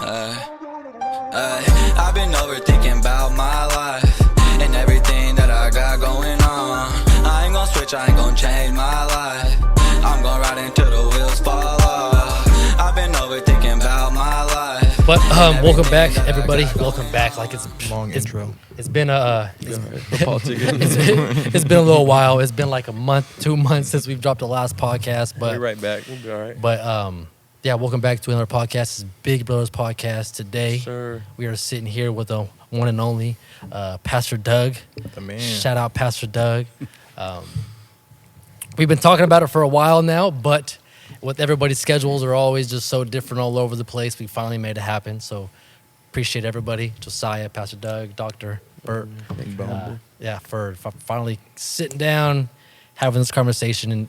I've been overthinking about my life and everything that I got going on. I ain't gonna switch, I ain't gonna change my life. I'm gonna ride until the wheels fall off. I've been overthinking about my life. But welcome back, everybody. Welcome back. Like it's long intro. It's been it's been a little while. It's been like a month, 2 months since we've dropped the last podcast. But we'll be right back. We'll be all right. But yeah, welcome back to another podcast. This is Big Brothers Podcast. Today, we are sitting here with the one and only Pastor Doug. The man. Shout out Pastor Doug. We've been talking about it for a while now, but with everybody's schedules are always just so different all over the place, we finally made it happen. So appreciate everybody, Josiah, Pastor Doug, Dr. Bert, for finally sitting down, having this conversation. And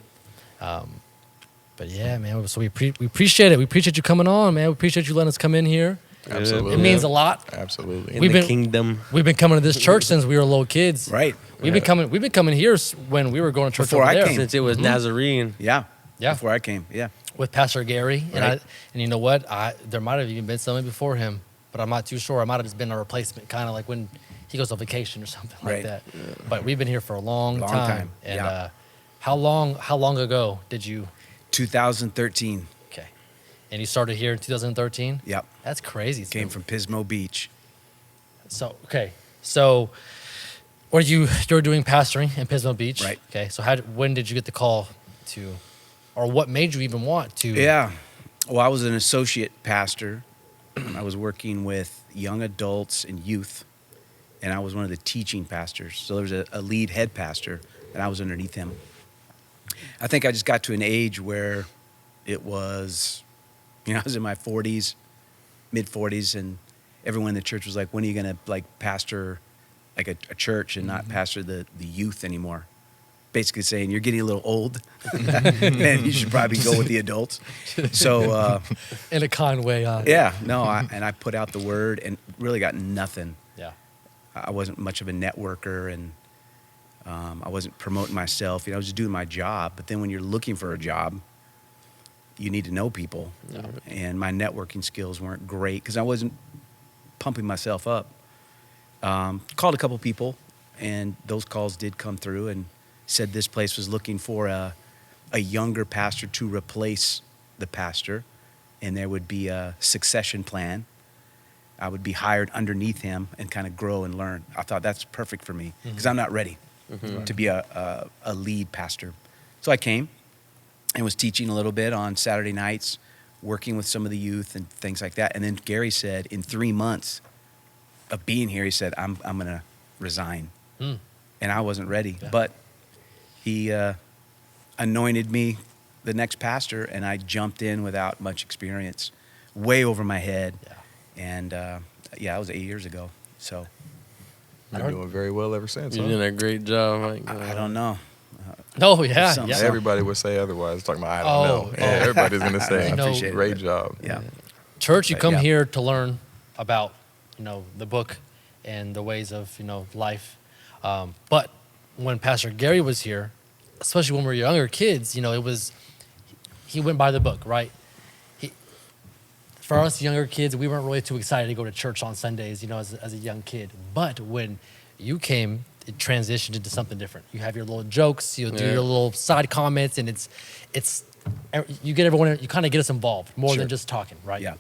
but yeah, man, so we appreciate it. We appreciate you coming on, man. We appreciate you letting us come in here. Absolutely. It means a lot. Absolutely. In the kingdom. We've been coming to this church since we were little kids. Right. We've been coming here when we were going to church Before over I there. came. Since it was Nazarene. Yeah. Yeah. Before I came. Yeah. With Pastor Gary. Right. And you know what? There might have even been somebody before him, but I'm not too sure. I might have just been a replacement, kind of like when he goes on vacation or something like that. Yeah. But we've been here for a long time. And yeah. How long ago did you? 2013. Okay. And you started here in 2013? Yep. That's crazy. Came from Pismo Beach. So, okay. So, you were doing pastoring in Pismo Beach. Right. Okay. So when did you get the call to, or what made you even want to? Yeah. Well, I was an associate pastor. I was working with young adults and youth, and I was one of the teaching pastors. So there was a lead head pastor, and I was underneath him. I think I just got to an age where it was, I was in my 40s, mid-40s, and everyone in the church was like, when are you going to pastor like a church and not pastor the youth anymore? Basically saying, you're getting a little old and you should probably go with the adults. So in a kind way. Yeah, no, I put out the word and really got nothing. Yeah. I wasn't much of a networker, and I wasn't promoting myself. I was just doing my job. But then when you're looking for a job, you need to know people. Yeah. And my networking skills weren't great because I wasn't pumping myself up. Called a couple people, and those calls did come through, and said this place was looking for a younger pastor to replace the pastor, and there would be a succession plan. I would be hired underneath him and kind of grow and learn. I thought that's perfect for me because I'm not ready to be a lead pastor. So I came and was teaching a little bit on Saturday nights, working with some of the youth and things like that. And then Gary said, in 3 months of being here, he said, I'm going to resign. And I wasn't ready. Yeah. But he anointed me the next pastor, and I jumped in without much experience, way over my head. Yeah. And, that was 8 years ago. So You're doing very well ever since. You're doing a great job. I don't know. Yeah. Everybody would say otherwise. Talking about, I don't know. Yeah, everybody's going to say, great job. Yeah. Church, you come here to learn about, the book and the ways of, life. But when Pastor Gary was here, especially when we were younger kids, he went by the book, right? For us younger kids, we weren't really too excited to go to church on Sundays, as a young kid. But when you came, it transitioned into something different. You have your little jokes, you'll do your little side comments, and it's you get everyone, you kind of get us involved more than just talking, right? Yeah.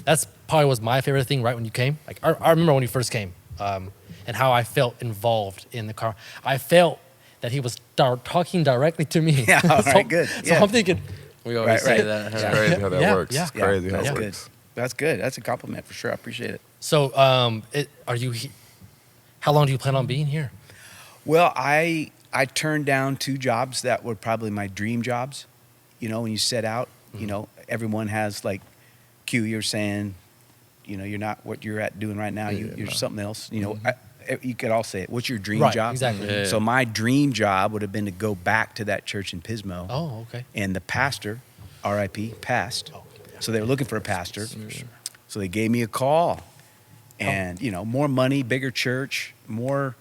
That's probably was my favorite thing right when you came. Like I remember when you first came, and how I felt involved in the car. I felt that he was talking directly to me. Yeah, all right, good. So I'm thinking, we always say that. It's crazy how that works. Yeah. It's crazy how That's it good. works. That's good. That's a compliment for sure. I appreciate it. So how long do you plan on being here? Well, I turned down 2 jobs that were probably my dream jobs. When you set out, everyone has like you're saying, you're not what you're doing right now. You're something else. You could all say it. What's your dream job? Exactly. Yeah. So my dream job would have been to go back to that church in Pismo. Oh, okay. And the pastor, R.I.P., passed. Oh, yeah. So they were looking for a pastor. So they gave me a call. And, more money, bigger church, more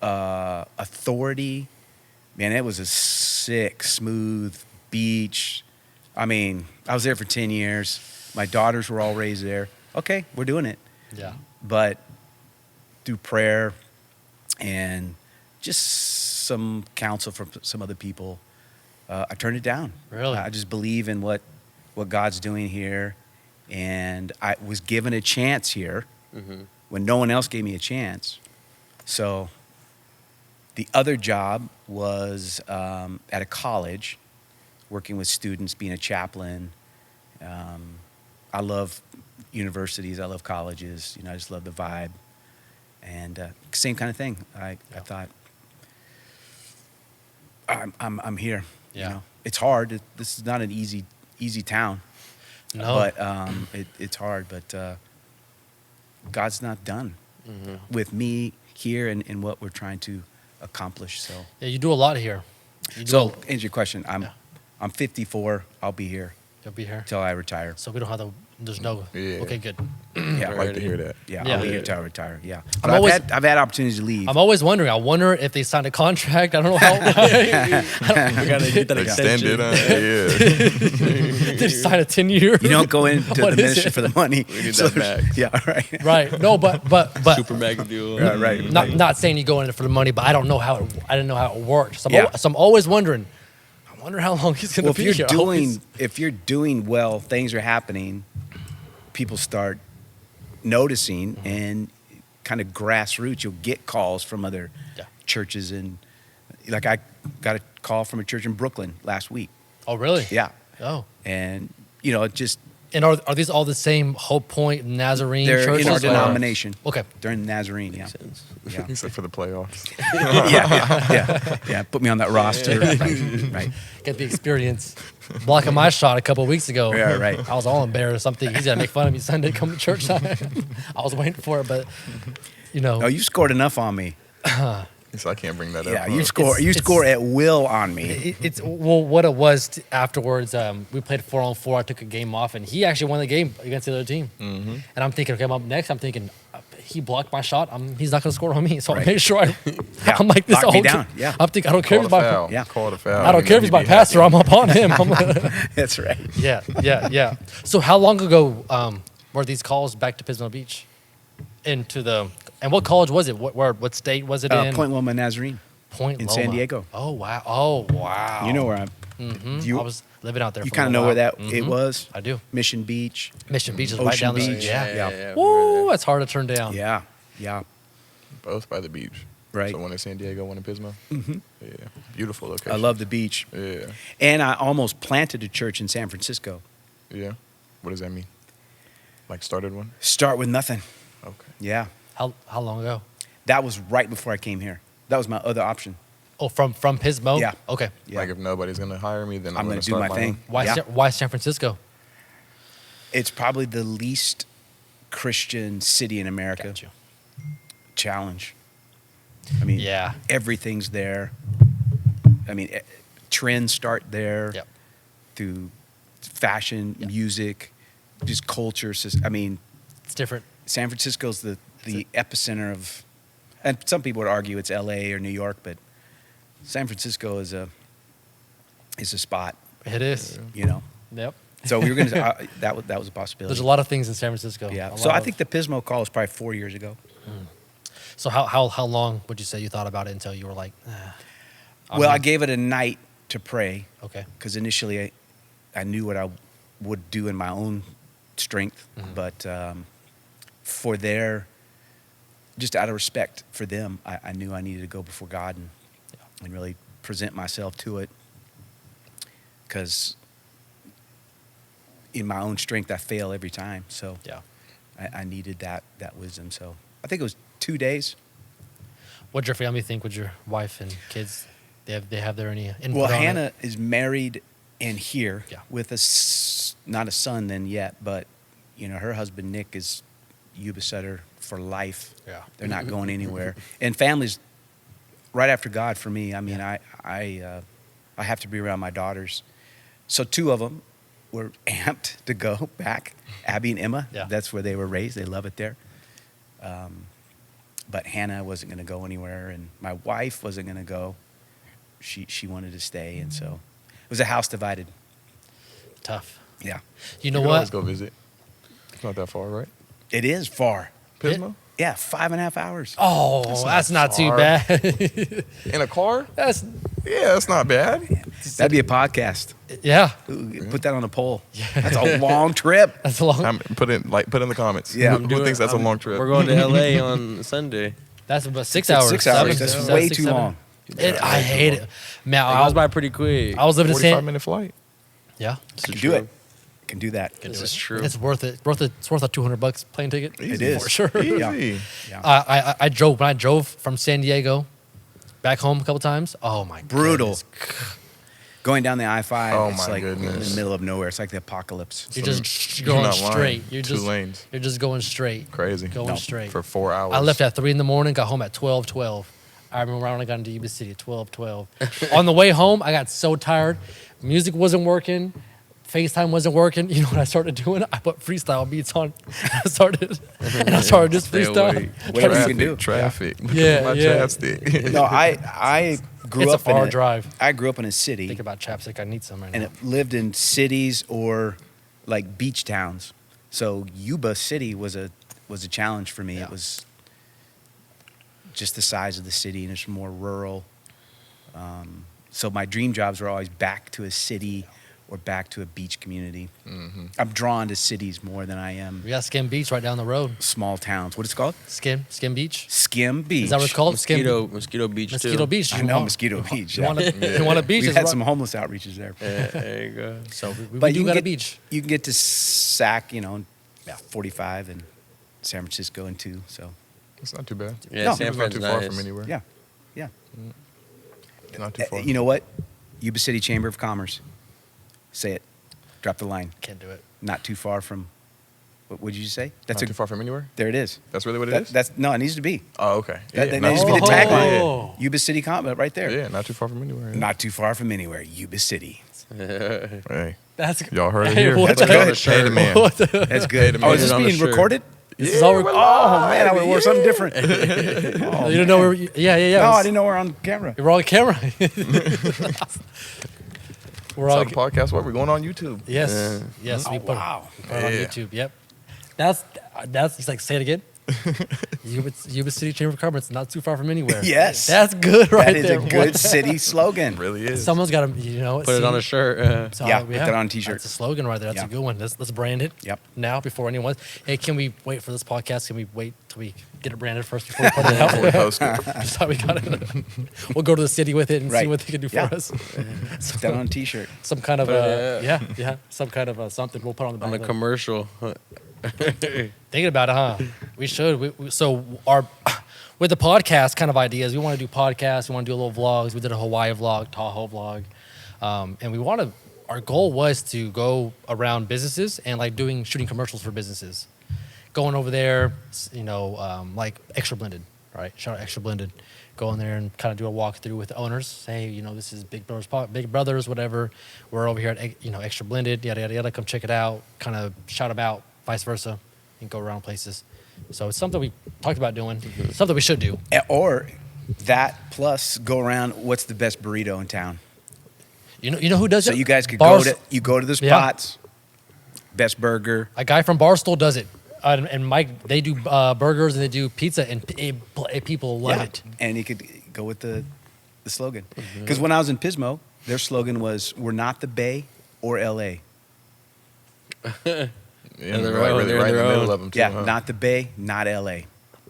authority. Man, it was a sick, smooth beach. I mean, I was there for 10 years. My daughters were all raised there. okay, we're doing it. Yeah. But through prayer and just some counsel from some other people, I turned it down. Really? I just believe in what God's doing here. And I was given a chance here when no one else gave me a chance. So the other job was at a college, working with students, being a chaplain. I love universities. I love colleges. I just love the vibe. And same kind of thing. I thought, I'm here. Yeah. It's hard. This is not an easy town. No. But it's hard. But God's not done with me here and what we're trying to accomplish. So Yeah, you do a lot here. to answer your question, I'm 54. I'll be here You'll be here. till I retire. So we don't have to. There's no. Yeah. Okay, good. Yeah, I'd like to hear that. yeah, Yeah. I'll be here till I retire. Yeah, I'm but always- I've had opportunities to leave. I'm always wondering. I wonder if they signed a contract. I don't know how. We gotta get that Extended. extension. Yeah. Did he sign a 10-year? You don't go into What the is ministry it? for the money. We need that back. Yeah, right. Right. No, but Super mega deal. Right. not saying you go in it for the money, but I don't know how I didn't know how it worked. So Yeah. so I'm always wondering. I wonder how long he's gonna Well, be here. I hope he's- if you're doing well, things are happening. People start noticing, and kind of grassroots, you'll get calls from other Yeah. churches, and like I got a call from a church in Brooklyn last week. Oh, really? Yeah, Oh. and it just And are these all the same Hope Point Nazarene they're churches? in our or- denomination. Okay. They're in Nazarene. Yeah, yeah. Except for the playoffs. yeah. Put me on that roster. Right. Get the experience. Blocking my shot a couple of weeks ago. Yeah, right. I was all embarrassed. I'm thinking he's gonna make fun of me Sunday come to church time. I was waiting for it, but Oh, you scored enough on me. So I can't bring that Yeah, up. you huh? score. You it's- score at will on me. it's what it was afterwards. We played 4-on-4. I took a game off, and he actually won the game against the other team. Mm-hmm. And I'm thinking, okay, I'm up next. I'm thinking he blocked my shot. He's not gonna score on me, so I Right. made sure Yeah. I'm like this Lock whole me game. down. Yeah. I'm thinking I don't care if Called he's a my foul. Yeah. Called a foul. I don't care if he's my pastor. I'm up on him. That's right. Yeah. So how long ago were these calls back to Pismo Beach? And what college was it? What state was it in? Point Loma Nazarene. Point in Loma. San Diego. Oh wow. You know where I'm. I was living out there. You for a kind of know while. where that it was. I do. Mission Beach. Mission Beach is right Ocean down the street. Beach. Yeah. Yeah. Woo, that's hard to turn down. Yeah. Both by the beach. Right. So one in San Diego, one in Pismo. Mm-hmm. Yeah. Beautiful location. I love the beach. Yeah. And I almost planted a church in San Francisco. Yeah. What does that mean? Like started one? Start with nothing. Okay. Yeah. How long ago? That was right before I came here. That was my other option. Oh, from Pismo? Yeah. Okay. Yeah. Like if nobody's gonna hire me, then I'm I'm gonna gonna do start my my thing. own. Why Yeah. why San Francisco? It's probably the least Christian city in America. Got you. Challenge. I mean, Yeah. everything's there. I mean, trends start there. Yep. Through fashion, music, just culture. I mean, It's different. San Francisco's the epicenter of, and some people would argue it's L.A. or New York, but San Francisco is a spot, It is. Yep. So we were going to that was a possibility. There's a lot of things in San Francisco. Yeah. A So lot I of- think the Pismo call was probably 4 years ago. So how long would you say you thought about it until you were like, Well, I gave it a night to pray okay. because initially I knew what I would do in my own strength, but for just out of respect for them, I knew I needed to go before God and really present myself to it, because in my own strength I fail every time. So Yeah. I needed that wisdom. So I think it was 2 days. What'd your family think? Would your wife and kids, they have their any input Well, on Hannah it? is married and here Yeah. with not a son then yet, but her husband Nick is Yuba City for life. Yeah. They're not going anywhere. And family's right after God for me. I mean, I have to be around my daughters. So 2 of them were amped to go back. Abby and Emma. Yeah. That's where they were raised. They love it there. But Hannah wasn't going to go anywhere, and my wife wasn't going to go. She wanted to stay, and so it was a house divided. Tough. Yeah. You know can what? always go visit. It's not that far, right? It is far. Pismo? Yeah, 5.5 hours. Oh, that's not too far. bad. In a car? That's Yeah, that's not bad. That'd be a podcast. yeah. Ooh, put that on a poll. That's a long trip. That's a long. Put in the comments. Yeah. Who thinks that's a long trip? We're going to LA on Sunday. That's about 6 That's hours. 6 hours. Seven, That's seven, way 6, too 7. long. I hate it. Man, It goes by pretty quick. I was living in 45-minute flight. Yeah, This is Do true. it. Can do that. This is true. it's worth it. It's worth a $200 plane ticket. It is. for sure. Easy. Yeah. I drove when I drove from San Diego back home a couple times. Oh my, Brutal. goodness. Going down the I-5, Oh, it's my like in the goodness. middle of nowhere. It's like the apocalypse. You're just You're going not lying. straight. You're 2 just lanes. You're just going straight. Crazy. Going straight. For 4 hours. I left at 3 a.m. Got home at 12:12. I remember when I got into Yuba City at 12:12. On the way home, I got so tired. Music wasn't working. FaceTime wasn't working. You know what I started doing? I put freestyle beats on. I started just Stay freestyle. awake. Whatever you can do. Traffic. Yeah, My yeah. chapstick. No, I grew It's a up in far drive. I grew up in a city. Think about chapstick. I need some right and now. it lived in cities or like beach towns. So Yuba City was a challenge for me. Yeah. It was just the size of the city, and it's more rural. So my dream jobs were always back to a city or back to a beach community. Mm-hmm. I'm drawn to cities more than I am We got Skim Beach right down the road. small towns. What is it called? Skim Beach. Skim Beach. Is that what it's called? Mosquito Beach too. Mosquito Beach. I know Mosquito Beach. You Yeah. want a, you want a beach? We've It's had right- some homeless outreaches there. Yeah, there you go. So we But do you got can a get- beach. You can get to SAC, in 45 and San Francisco in 2. So It's not too bad. Yeah, No. San It's not too Fran's far nice. from anywhere. yeah, yeah. It's not too far. You know what? Yuba City Chamber of Commerce. Say it. Drop the line. Can't do it. Not too far from. What would you say? Not too far from anywhere? There it is. That's really what it is? That's no. It needs to be. Oh, okay. That not needs to too be the far from tagline. anywhere. Yuba City Commerce, right there. Yeah, not too far from anywhere. Yeah. Not too far from anywhere. Yuba City. Hey, That's y'all heard it Hey, here. what That's the- good. Pay the man. What the- That's good. man. Oh, is this Put it on a being shirt. recorded? This is all. we're Oh man, I would have wore something yeah. different. Oh, You didn't know where? Yeah. No, I didn't know we're on camera. We're on camera. We're It's on. on the podcast. What? We're going on YouTube. Yes. Yeah. Yes. We Oh, put, wow. we put it on Yeah. YouTube. Yep. That's. He's like, say it again. Yuba City Chamber of Commerce, not too far from anywhere. Yes. That's good, right That is there. a good What? city slogan. It really is. Someone's got to, Put it on a shirt. So, Yeah, put that on a t-shirt. That's a slogan right there. That's Yeah. a good one. Let's brand it. Yep. Now before anyone. Hey, can we wait for this podcast? Can we wait till we get it branded first before we put it Before we out? post it. Just how we got it. We'll go to the city with it and see Right. what they can do Yeah. for us. Put that on a t-shirt. Some kind of Put it, some kind of something we'll put on the On back. a of it. commercial. Thinking about it, huh? We should. So our with the podcast kind of ideas, we want to do podcasts. We want to do little vlogs. We did a Hawaii vlog, Tahoe vlog, and we want to. Our goal was to go around businesses and like shooting commercials for businesses, going over there, like Extra Blended, right? Shout out Extra Blended. Go in there and kind of do a walkthrough with the owners. Say, this is Big Brothers, whatever. We're over here at Extra Blended, yada yada yada. Come check it out. Kind of shout about, vice versa, and go around places. So it's something we talked about doing. Something we should do. Or that plus go around. What's the best burrito in town? You know who does So it? you guys could Bars- go to the Yeah. spots. Best burger. A guy from Barstool does it, and Mike. They do burgers and they do pizza, and people love it. And you could go with the slogan. Because when I was in Pismo, their slogan was, "We're not the Bay or LA." Yeah, they're right, own, really they're right in the their middle own. of them too. Yeah, huh? not the Bay, not LA.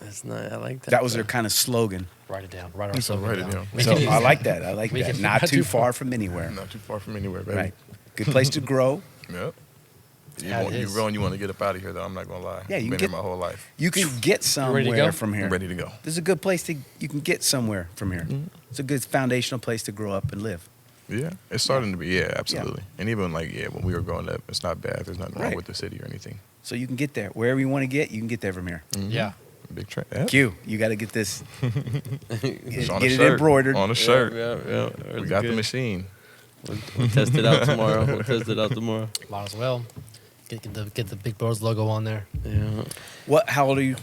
That's not. I like that. That was their kind of slogan. Write it down. Write our slogan write it down. down. We So can use I that. like that. I like We that. can- Not too far from anywhere. Not too far from anywhere, baby. Right. Good place to grow. Yep. You Yeah, it want, you is. really you want to get up out of here, though. I'm not gonna lie. Yeah, you been can here my whole life. You can get ready to go? somewhere from here. I'm ready to go. This is a good place you can get somewhere from here. It's a good foundational place to grow up and live. Yeah, it's starting to be. Yeah, absolutely. And even when we were growing up, it's not bad. There's nothing wrong Right. with the city or anything. So you can get there. Wherever you want to get, you can get there from here. Yeah. Big train. Yep. Q, you got to get this. It's on Get a it shirt. embroidered. On a shirt. Yeah. We got the machine. We'll test it out tomorrow. Might as well get the Big Brothers logo on there. Yeah. What? How old are you?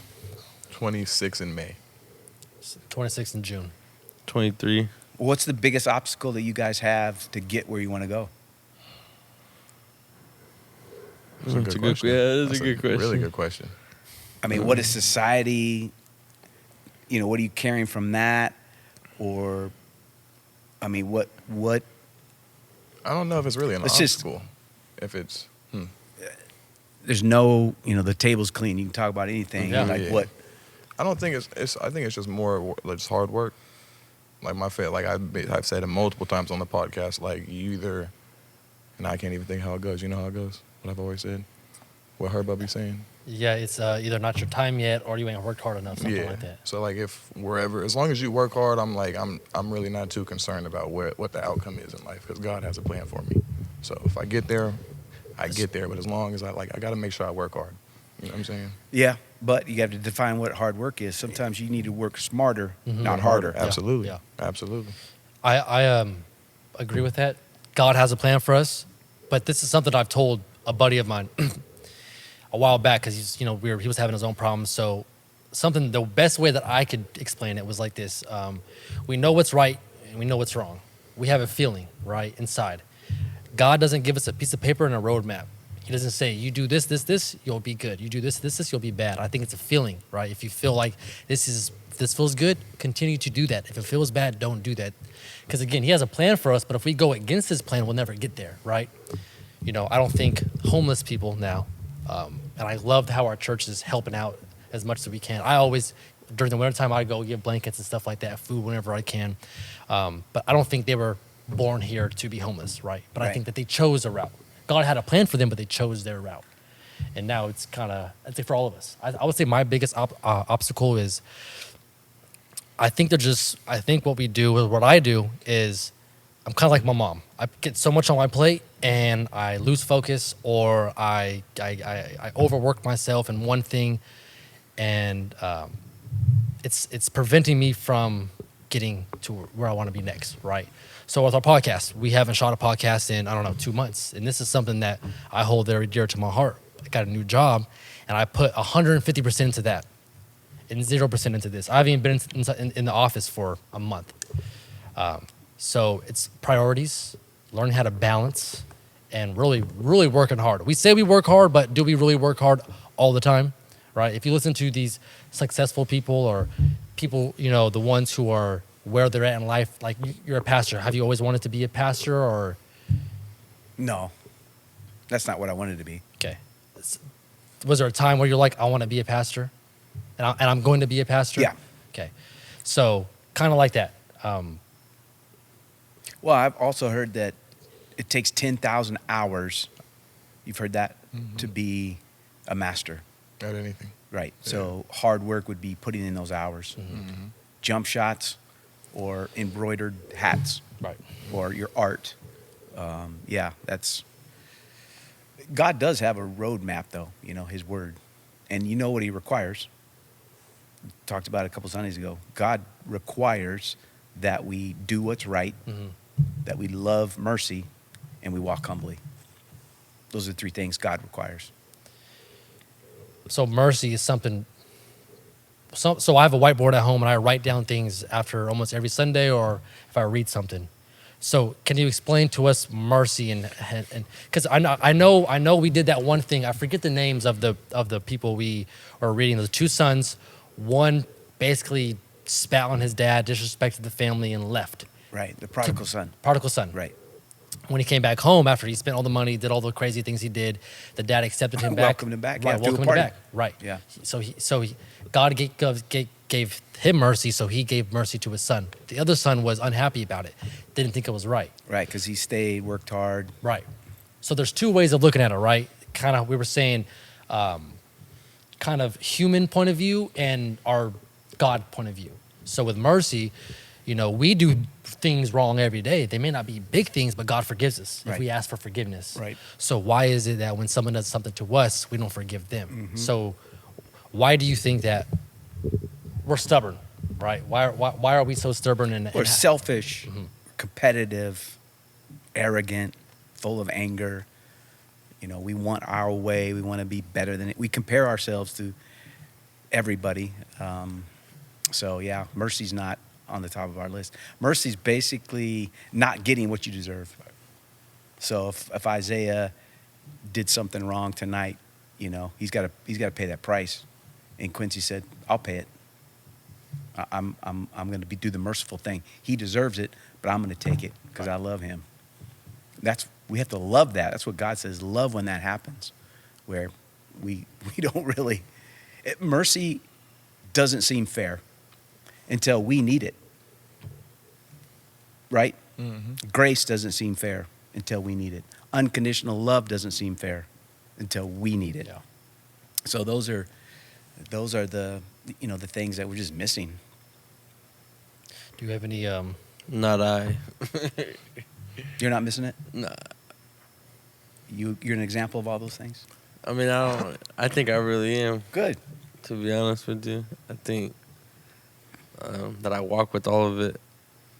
26 in May. 26th in June. 23. What's the biggest obstacle that you guys have to get where you want to go? That's a That's good a good- question. yeah, that's a That's good question. Really good question. I mean, what is society? What are you carrying from that? Or, I mean, what? I don't know if it's really an Let's just- obstacle. If it's There's no, the table's clean. You can talk about anything. Yeah. Like Yeah. what? I don't think it's. I think it's just more just hard work. Like I've said it multiple times on the podcast. Like you either, and I can't even think how it goes. You know how it goes. What I've always said. What Herb be saying. Yeah, it's either not your time yet or you ain't worked hard enough, something like that. So like if wherever, as long as you work hard, I'm really not too concerned about what the outcome is in life because God has a plan for me. So if I get there, I get there. But as long as I got to make sure I work hard. You know what I'm saying? Yeah, but you have to define what hard work is. Sometimes you need to work smarter, Mm-hmm. not harder. Absolutely. Yeah. Absolutely. I agree with that. God has a plan for us, but this is something I've told a buddy of mine a while back because he was having his own problems. So the best way that I could explain it was like this: we know what's right and we know what's wrong. We have a feeling right inside. God doesn't give us a piece of paper and a roadmap. He doesn't say you do this, you'll be good. You do this, you'll be bad. I think it's a feeling, right? If you feel like this feels good, continue to do that. If it feels bad, don't do that. Because again, he has a plan for us, but if we go against his plan, we'll never get there, right? I don't think homeless people now, and I loved how our church is helping out as much as we can. I always, during the wintertime, I go give blankets and stuff like that, food whenever I can. But I don't think they were born here to be homeless, right? But I think that they chose a route. God had a plan for them, but they chose their route. And now it's kind of, I'd say for all of us. I would say my biggest obstacle is, I think what we do, or what I do is, I'm kind of like my mom. I get so much on my plate and I lose focus, or I overwork myself in one thing, and it's preventing me from getting to where I want to be next, right? So with our podcast, we haven't shot a podcast in, 2 months. And this is something that I hold very dear to my heart. I got a new job, and I put 150% into that and 0% into this. I haven't even been in the office for a month. So it's priorities, learning how to balance, and really, really working hard. We say we work hard, but do we really work hard all the time, right? If you listen to these successful people or people, the ones who are where they're at in life, like you're a pastor. Have you always wanted to be a pastor, or? No, that's not what I wanted to be. Okay. Was there a time where you're like, I want to be a pastor, and I'm going to be a pastor? Yeah. Okay. So kind of like that. Well, I've also heard that it takes 10,000 hours. You've heard that to be a master. At anything. Right. Yeah. So hard work would be putting in those hours. Mm-hmm. Jump shots or embroidered hats. Right. Or your art. That's... God does have a roadmap, though, his word. And you know what he requires. We talked about it a couple Sundays ago. God requires that we do what's right, that we love mercy, and we walk humbly. Those are the 3 things God requires. So mercy is something. So I have a whiteboard at home, and I write down things after almost every Sunday, or if I read something. So can you explain to us mercy and because I know we did that one thing. I forget the names of the people we were reading. The 2 sons, one basically spat on his dad, disrespected the family, and left. Right, the prodigal son. Prodigal son. Right. When he came back home after he spent all the money, did all the crazy things he did, the dad accepted him back. Welcomed him back. Right, Yeah, welcomed him party. back. Right. Yeah. So God gave him mercy, so he gave mercy to his son. The other son was unhappy about it, didn't think it was right. Right, because he stayed, worked hard. Right. So there's 2 ways of looking at it, right? Kind of, we were saying, kind of human point of view and our God point of view. So with mercy, we do things wrong every day. They may not be big things, but God forgives us if we ask for forgiveness. Right. So why is it that when someone does something to us, we don't forgive them? Mm-hmm. So why do you think that we're stubborn, right? Why are we so stubborn? We're selfish, competitive, arrogant, full of anger. We want our way. We want to be better than it. We compare ourselves to everybody. Mercy's not on the top of our list. Mercy's basically not getting what you deserve. So if Isaiah did something wrong tonight, he's got to pay that price. And Quincy said, I'll pay it. I'm going to do the merciful thing. He deserves it, but I'm going to take it because I love him. We have to love that. That's what God says. Love when that happens, where we don't really. Mercy doesn't seem fair until we need it, right? Mm-hmm. Grace doesn't seem fair until we need it. Unconditional love doesn't seem fair until we need it. Yeah. So those are the the things that we're just missing. Do you have any? Not I. You're not missing it? Nah. You're an example of all those things? I mean, I think I really am. Good. To be honest with you, I think that I walk with all of it,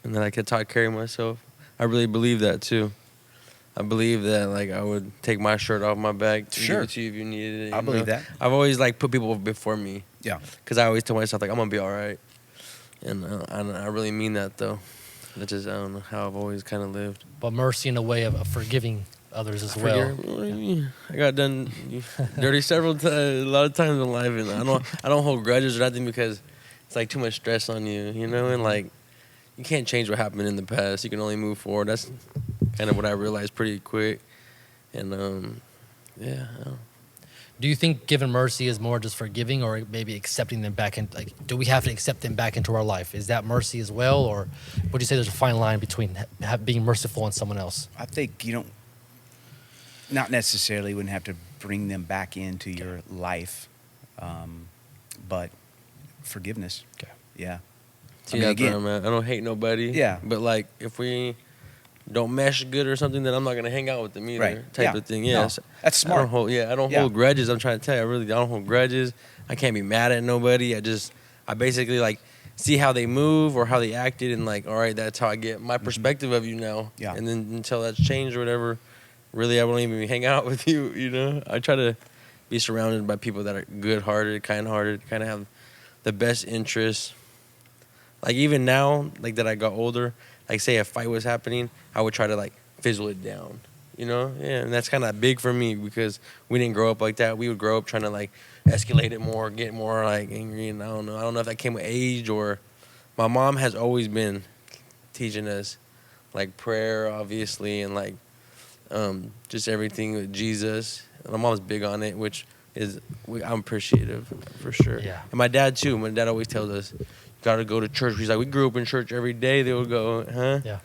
and that I can carry myself. I really believe that too. I believe that I would take my shirt off my back and Sure. give it to you if you needed it. I believe that. I've always put people before me. Yeah. Because I always tell myself I'm gonna be all right, and I really mean that though. I don't know how I've always kind of lived. But mercy in a way of forgiving others as well. I got done dirty several times, a lot of times in life, and I don't hold grudges or nothing because it's too much stress on you, and you can't change what happened in the past. You can only move forward. That's kind of what I realized pretty quick, and yeah. Do you think giving mercy is more just forgiving, or maybe accepting them back in? Do we have to accept them back into our life? Is that mercy as well, or would you say there's a fine line between being merciful on someone else? I think you don't, not necessarily wouldn't have to bring them back into your life, but forgiveness. Okay. Yeah. See, that's where I'm at. I don't hate nobody. Yeah. But if we don't mesh good or something, then I'm not gonna hang out with them either. Right. Type Yeah. of thing. No, Yeah. that's smart. I don't hold grudges. I'm trying to tell you, I don't hold grudges. I can't be mad at nobody. I basically see how they move or how they acted, and all right, that's how I get my perspective of you now. Yeah. And then until that's changed or whatever, really, I won't even hang out with you. I try to be surrounded by people that are good-hearted, kind-hearted, kind of have the best interests. Even now, that I got older, say a fight was happening, I would try to fizzle it down, Yeah, and that's kind of big for me because we didn't grow up like that. We would grow up trying to escalate it more, get more angry, and I don't know if that came with age or my mom has always been teaching us prayer, obviously, and just everything with Jesus. My mom's big on it, which I'm appreciative for sure. Yeah. And my dad too. My dad always tells us, "Got to go to church." He's we grew up in church every day. They would go, huh? Yeah.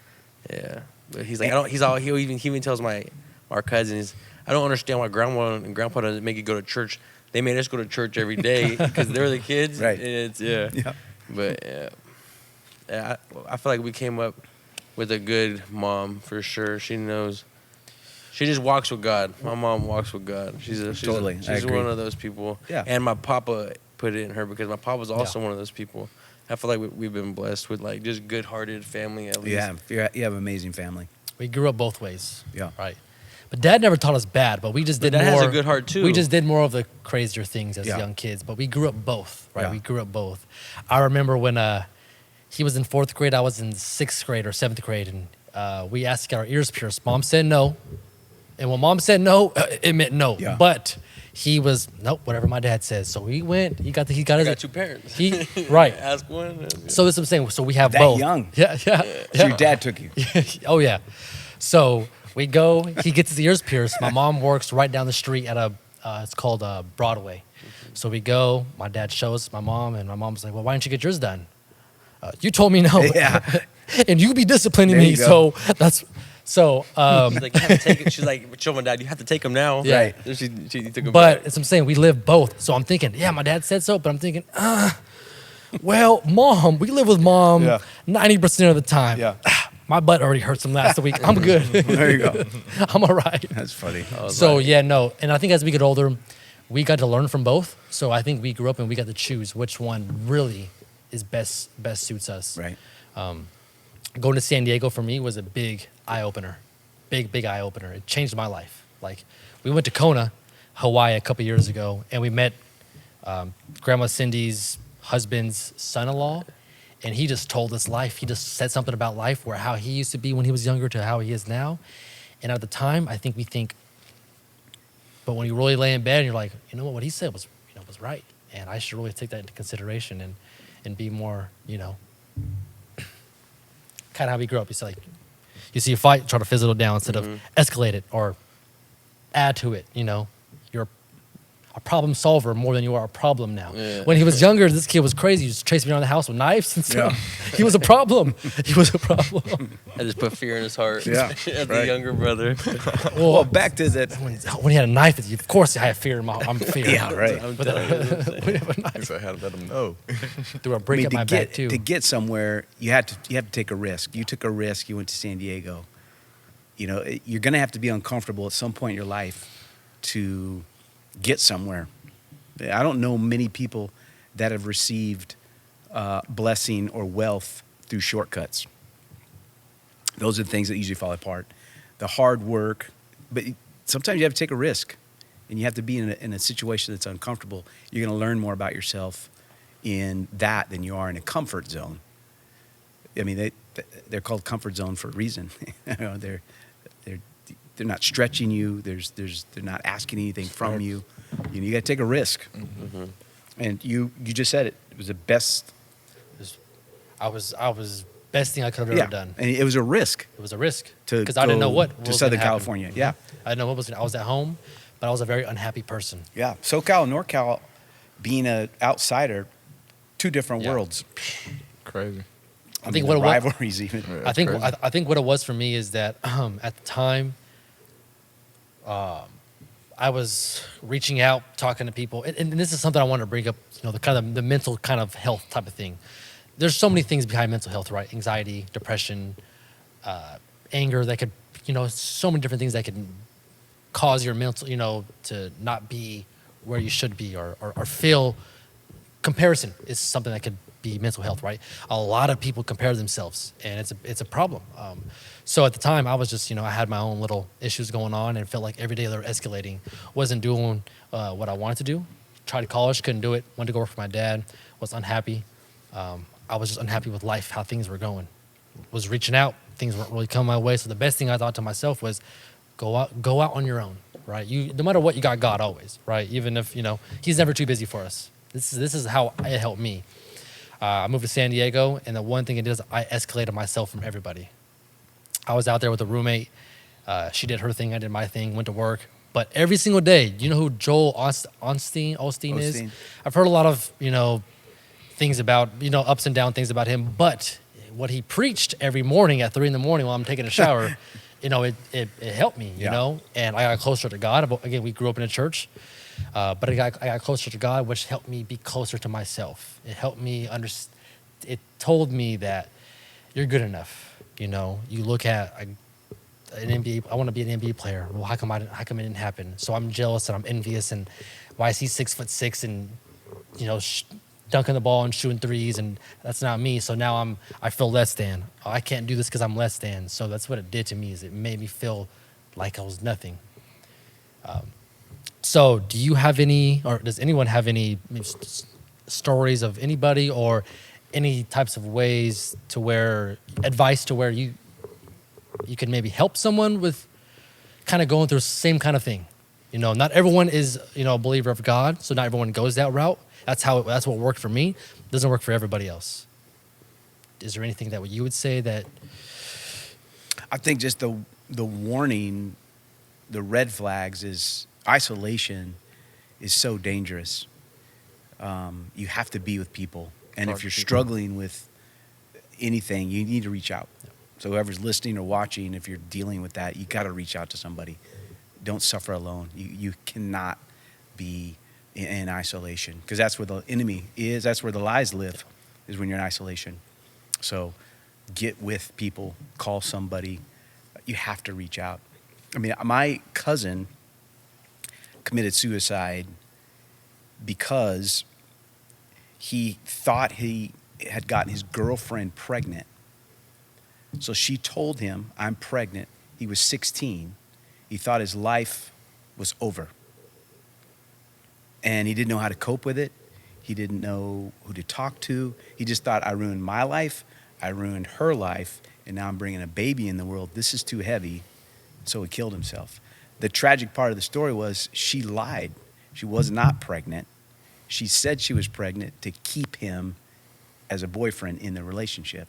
Yeah. But he's I don't. He even tells our cousins, I don't understand why grandma and grandpa doesn't make you go to church. They made us go to church every day because they're the kids. Right. And yeah. But yeah, I feel we came up with a good mom for sure. She knows. She just walks with God. My mom walks with God. She's Totally. I agree. one of those people. Yeah. And my papa put it in her because my papa's also one of those people. I feel we've been blessed with just good-hearted family at least. Yeah, you have an amazing family. We grew up both ways. Yeah. Right. But Dad never taught us bad, but we just did Dad more. has a good heart too. We just did more of the crazier things as Yeah. young kids, but we grew up both, right? Yeah. We grew up both. I remember when he was in 4th grade, I was in 6th grade or 7th grade, and we asked to get our ears pierced. Mom said no. And when Mom said no, it meant no. Yeah. But he was, nope, whatever my dad says. So he went, he got I his. got two parents. Right. Ask one. So this is what I'm saying. So we have That both. young? Yeah. So your dad took you. Oh yeah. So we go. He gets his ears pierced. My mom works right down the street at it's called Broadway. So we go. My dad shows my mom, and my mom's like, "Well, why didn't you get yours done? You told me no. Yeah. And you be disciplining There me. you go. So that's so. She's you have to take it. She's show my dad, you have to take him now. Yeah. Right. So she took him But back. as I'm saying, we live both. So I'm thinking, yeah, my dad said so. But I'm thinking, well, Mom, we live with Mom Yeah. 90% of the time. Yeah. My butt already hurt some last week. I'm good. There you go. I'm all right. That's funny. So yeah, no, and I think as we get older, we got to learn from both. So I think we grew up and we got to choose which one really is best suits us. Right. Going to San Diego for me was a big eye opener, big eye opener. It changed my life. We went to Kona, Hawaii a couple years ago, and we met Grandma Cindy's husband's son-in-law, and he just told us life. He just said something about life, where how he used to be when he was younger to how he is now. And at the time, I think we think, but when you really lay in bed and you're like, you know what he said was right. and I should really take that into consideration and be more, you know, kind of how we grew up. It's like you see a fight, try to fizzle it down instead of escalate it or add to it. You know, you're a problem solver more than you are a problem now. Yeah. When he was younger, this kid was crazy. He just chased me around the house with knives and stuff. He was a problem. He was a problem. I just put fear in his heart. Yeah, As right. the younger brother. Well, back to that. When he had a knife, of course I had fear. I'm fear. Yeah, right. I'm But telling you what I'm saying. when you have a He knife, said I had to let him know. threw a break at my back too. To get somewhere, you have to take a risk. You took a risk. You went to San Diego. You know, you're going to have to be uncomfortable at some point in your life to get somewhere. I don't know many people that have received blessing or wealth through shortcuts. Those are the things that usually fall apart. The hard work, but sometimes you have to take a risk, and you have to be in a situation that's uncomfortable. You're going to learn more about yourself in that than you are in a comfort zone. I mean, they're called comfort zone for a reason. You know, they're not stretching you. They're not asking anything from you. You know, you got to take a risk. Mm-hmm. And you just said it. It was the best. I was best thing I could have ever done. And it was a risk It was a risk to because I didn't know what to was Southern gonna happen. California. Yeah, I didn't know what was. I was at home, but I was a very unhappy person. yeah. SoCal and NorCal, being an outsider, two different Yeah. worlds. Crazy. I think mean, what the it was. rivalries even. Yeah, I think crazy. I think what it was for me is that at the time, I was reaching out, talking to people, and this is something I want to bring up. You know, the kind of the mental kind of health type of thing. There's so many things behind mental health, right? Anxiety, depression, anger. That could, you know, so many different things that could cause your mental, you know, to not be where you should be or feel. Comparison is something that could be mental health, right? A lot of people compare themselves, and it's a problem. So at the time, I was just, you know, I had my own little issues going on, and felt like every day they were escalating. Wasn't doing what I wanted to do. Tried college, couldn't do it. Wanted to go work for my dad. Was unhappy. I was just unhappy with life, how things were going. Was reaching out, things weren't really coming my way. So the best thing I thought to myself was, go out on your own, right? You, no matter what, you got God always, right? Even if, you know, He's never too busy for us. This is how it helped me. I moved to San Diego, and the one thing it did is I escalated myself from everybody. I was out there with a roommate. She did her thing, I did my thing, went to work. But every single day, you know who Joel Osteen is? I've heard a lot of, you know, things about, you know, ups and down things about him. But what he preached every morning at 3 a.m. while I'm taking a shower, you know, it helped me, you know. And I got closer to God. Again, we grew up in a church. But I got closer to God, which helped me be closer to myself. It helped me understand. It told me that you're good enough. You know, you look at an NBA. I want to be an NBA player. Well, how come it didn't happen? So I'm jealous and I'm envious. And why is he 6'6" and, you know, dunking the ball and shooting threes, and that's not me. So now I feel less than. Oh, I can't do this because I'm less than. So that's what it did to me. Is it made me feel like I was nothing. So do you have any, or does anyone have any stories of anybody or any types of ways to where, advice to where you can maybe help someone with kind of going through the same kind of thing? You know, not everyone is, you know, a believer of God, so not everyone goes that route. That's what worked for me. It doesn't work for everybody else. Is there anything that you would say that? I think just the warning, the red flags is isolation is so dangerous. You have to be with people. And if you're struggling with anything, you need to reach out. So whoever's listening or watching, if you're dealing with that, you got to reach out to somebody. Don't suffer alone. You cannot be in isolation, because that's where the enemy is. That's where the lies live, is when you're in isolation. So get with people, call somebody. You have to reach out. I mean, my cousin committed suicide because he thought he had gotten his girlfriend pregnant. So she told him, "I'm pregnant." He was 16. He thought his life was over. And he didn't know how to cope with it. He didn't know who to talk to. He just thought, I ruined my life, I ruined her life, and now I'm bringing a baby in the world. This is too heavy. So he killed himself. The tragic part of the story was she lied. She was not pregnant. She said she was pregnant to keep him as a boyfriend in the relationship.